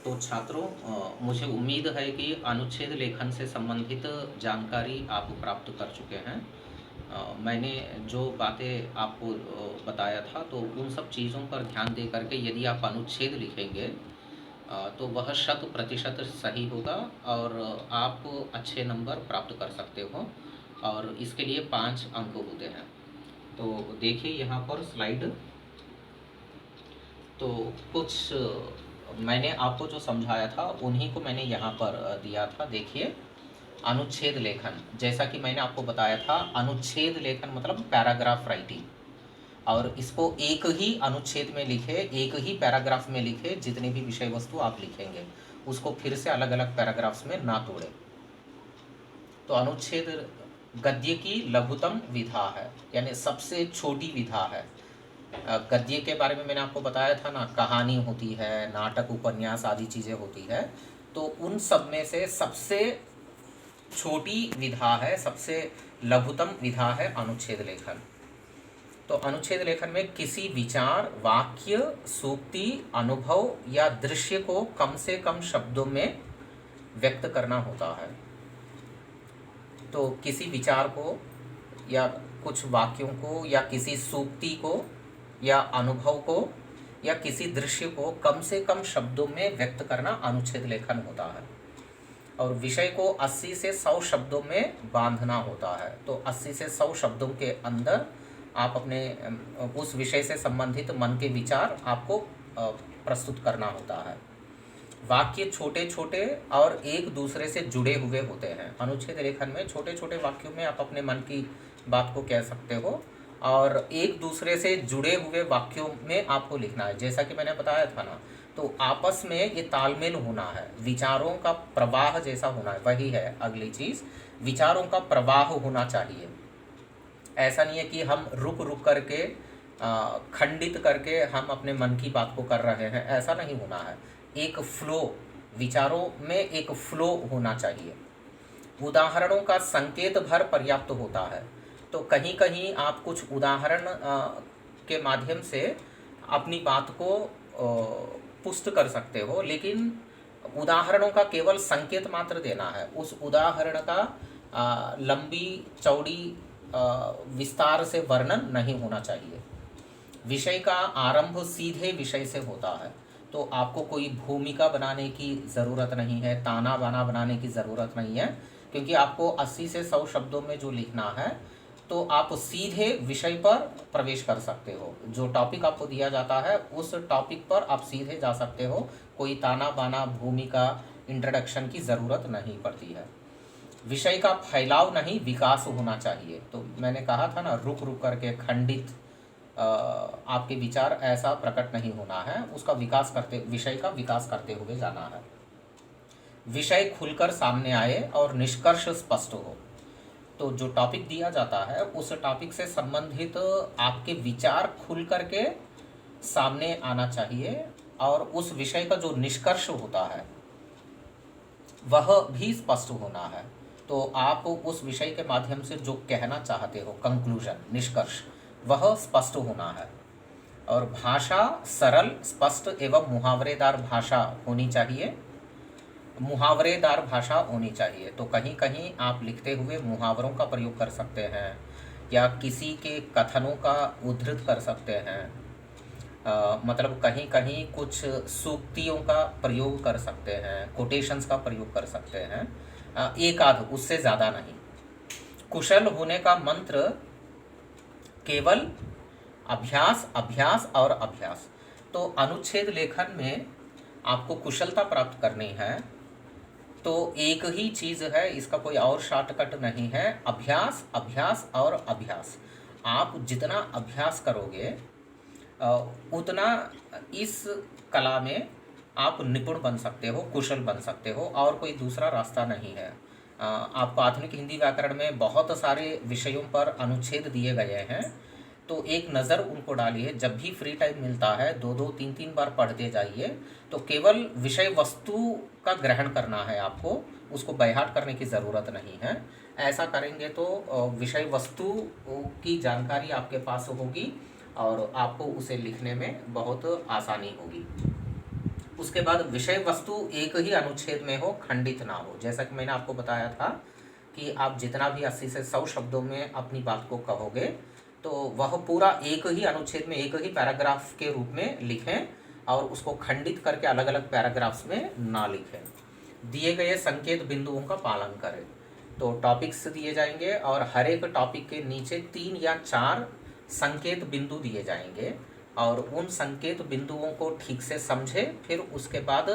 तो छात्रों, मुझे उम्मीद है कि अनुच्छेद लेखन से संबंधित जानकारी आप प्राप्त कर चुके हैं। मैंने जो बातें आपको बताया था, तो उन सब चीज़ों पर ध्यान दे करके यदि आप अनुच्छेद लिखेंगे तो वह 100% सही होगा और आप अच्छे नंबर प्राप्त कर सकते हो। और इसके लिए 5 अंक होते हैं। तो देखिए यहाँ पर स्लाइड। तो कुछ मैंने आपको जो समझाया था उन्हीं को मैंने यहाँ पर दिया था। देखिए, अनुच्छेद लेखन, जैसा कि मैंने आपको बताया था, अनुच्छेद लेखन मतलब पैराग्राफ राइटिंग। और इसको एक ही अनुच्छेद में लिखे, एक ही पैराग्राफ में लिखे। जितनी भी विषय वस्तु आप लिखेंगे उसको फिर से अलग अलग पैराग्राफ्स में ना तोड़े। तो अनुच्छेद गद्य की लघुतम विधा है, यानी सबसे छोटी विधा है। गद्य के बारे में मैंने आपको बताया था ना, कहानी होती है, नाटक, उपन्यास आदि चीज़ें होती है। तो उन सब में से सबसे छोटी विधा है, सबसे लघुतम विधा है अनुच्छेद लेखन। तो अनुच्छेद लेखन में किसी विचार, वाक्य, सूक्ति, अनुभव या दृश्य को कम से कम शब्दों में व्यक्त करना होता है। तो किसी विचार को या कुछ वाक्यों को या किसी सूक्ति को या अनुभव को या किसी दृश्य को कम से कम शब्दों में व्यक्त करना अनुच्छेद लेखन होता है। और विषय को 80 से 100 शब्दों में बांधना होता है। तो 80 से 100 शब्दों के अंदर आप अपने उस विषय से संबंधित मन के विचार आपको प्रस्तुत करना होता है। वाक्य छोटे छोटे और एक दूसरे से जुड़े हुए होते हैं। अनुच्छेद लेखन में छोटे छोटे वाक्यों में आप अपने मन की बात को कह सकते हो और एक दूसरे से जुड़े हुए वाक्यों में आपको लिखना है। जैसा कि मैंने बताया था ना, तो आपस में ये तालमेल होना है, विचारों का प्रवाह जैसा होना है। वही है अगली चीज़, विचारों का प्रवाह होना चाहिए। ऐसा नहीं है कि हम रुक रुक करके खंडित करके हम अपने मन की बात को कर रहे हैं, ऐसा नहीं होना है। एक फ्लो, विचारों में एक फ्लो होना चाहिए। उदाहरणों का संकेत भर पर्याप्त होता है। तो कहीं कहीं आप कुछ उदाहरण के माध्यम से अपनी बात को पुष्ट कर सकते हो, लेकिन उदाहरणों का केवल संकेत मात्र देना है। उस उदाहरण का लंबी चौड़ी विस्तार से वर्णन नहीं होना चाहिए। विषय का आरंभ सीधे विषय से होता है। तो आपको कोई भूमिका बनाने की ज़रूरत नहीं है, ताना बाना बनाने की ज़रूरत नहीं है, क्योंकि आपको 80 से 100 शब्दों में जो लिखना है, तो आप सीधे विषय पर प्रवेश कर सकते हो। जो टॉपिक आपको दिया जाता है उस टॉपिक पर आप सीधे जा सकते हो। कोई ताना बाना, भूमिका, इंट्रोडक्शन की ज़रूरत नहीं पड़ती है। विषय का फैलाव नहीं, विकास होना चाहिए। तो मैंने कहा था ना, रुक रुक करके खंडित आपके विचार ऐसा प्रकट नहीं होना है। उसका विकास करते, विषय का विकास करते हुए जाना है। विषय खुलकर सामने आए और निष्कर्ष स्पष्ट हो। तो जो टॉपिक दिया जाता है उस टॉपिक से संबंधित आपके विचार खुल करके सामने आना चाहिए और उस विषय का जो निष्कर्ष होता है वह भी स्पष्ट होना है। तो आप उस विषय के माध्यम से जो कहना चाहते हो, कंक्लूजन, निष्कर्ष, वह स्पष्ट होना है। और भाषा सरल, स्पष्ट एवं मुहावरेदार भाषा होनी चाहिए। मुहावरेदार भाषा होनी चाहिए। तो कहीं कहीं आप लिखते हुए मुहावरों का प्रयोग कर सकते हैं या किसी के कथनों का उद्धृत कर सकते हैं। मतलब कहीं कहीं कुछ सूक्तियों का प्रयोग कर सकते हैं, कोटेशंस का प्रयोग कर सकते हैं, एक आध, उससे ज़्यादा नहीं। कुशल होने का मंत्र केवल अभ्यास, अभ्यास और अभ्यास। तो अनुच्छेद लेखन में आपको कुशलता प्राप्त करनी है, तो एक ही चीज़ है, इसका कोई और शॉर्टकट नहीं है। अभ्यास, अभ्यास और अभ्यास। आप जितना अभ्यास करोगे उतना इस कला में आप निपुण बन सकते हो, कुशल बन सकते हो, और कोई दूसरा रास्ता नहीं है। आपको आधुनिक हिंदी व्याकरण में बहुत सारे विषयों पर अनुच्छेद दिए गए हैं, तो एक नज़र उनको डालिए। जब भी फ्री टाइम मिलता है 2-2, 3-3 बार पढ़ते जाइए। तो केवल विषय वस्तु का ग्रहण करना है आपको, उसको बायहार्ट करने की ज़रूरत नहीं है। ऐसा करेंगे तो विषय वस्तु की जानकारी आपके पास होगी और आपको उसे लिखने में बहुत आसानी होगी। उसके बाद विषय वस्तु एक ही अनुच्छेद में हो, खंडित ना हो। जैसा कि मैंने आपको बताया था कि आप जितना भी 80 से 100 शब्दों में अपनी बात को कहोगे तो वह पूरा एक ही अनुच्छेद में, एक ही पैराग्राफ के रूप में लिखें और उसको खंडित करके अलग अलग पैराग्राफ्स में ना लिखें। दिए गए संकेत बिंदुओं का पालन करें। तो टॉपिक्स दिए जाएंगे और हर एक टॉपिक के नीचे 3 या 4 संकेत बिंदु दिए जाएंगे और उन संकेत बिंदुओं को ठीक से समझें। फिर उसके बाद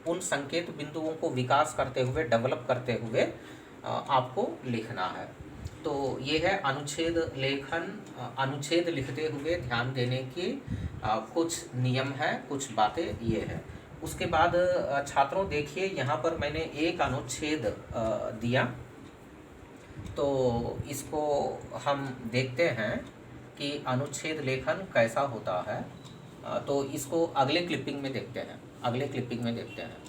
उन संकेत बिंदुओं को विकास करते हुए, डेवलप करते हुए आपको लिखना है। तो ये है अनुच्छेद लेखन। अनुच्छेद लिखते हुए ध्यान देने की कुछ नियम है, कुछ बातें ये है। उसके बाद छात्रों देखिए, यहाँ पर मैंने एक अनुच्छेद दिया, तो इसको हम देखते हैं कि अनुच्छेद लेखन कैसा होता है। तो इसको अगले क्लिपिंग में देखते हैं, अगले क्लिपिंग में देखते हैं।